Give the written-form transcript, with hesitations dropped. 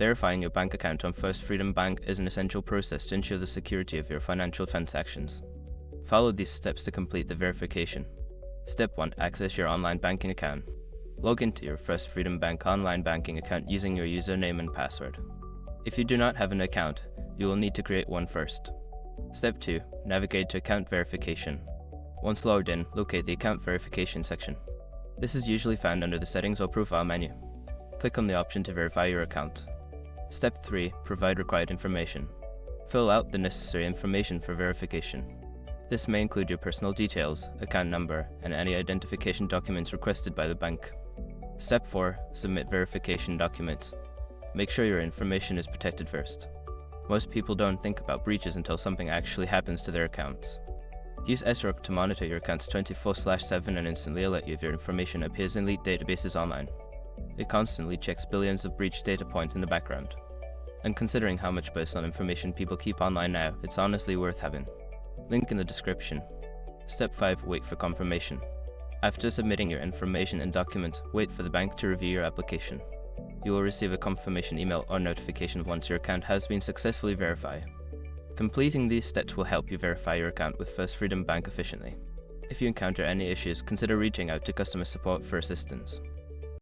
Verifying your bank account on First Freedom Bank is an essential process to ensure the security of your financial transactions. Follow these steps to complete the verification. Step 1. Access your online banking account. Log into your First Freedom Bank online banking account using your username and password. If you do not have an account, you will need to create one first. Step 2. Navigate to account verification. Once logged in, locate the account verification section. This is usually found under the settings or profile menu. Click on the option to verify your account. Step 3. Provide required information. Fill out the necessary information for verification. This may include your personal details, account number, and any identification documents requested by the bank. Step 4. Submit verification documents. Make sure your information is protected first. Most people don't think about breaches until something actually happens to their accounts. Use SROC to monitor your accounts 24/7 and instantly alert you if your information appears in leaked databases online. It constantly checks billions of breach data points in the background. And considering how much personal information people keep online now, it's honestly worth having. Link in the description. Step 5. Wait for confirmation. After submitting your information and documents, wait for the bank to review your application. You will receive a confirmation email or notification once your account has been successfully verified. Completing these steps will help you verify your account with First Freedom Bank efficiently. If you encounter any issues, consider reaching out to customer support for assistance.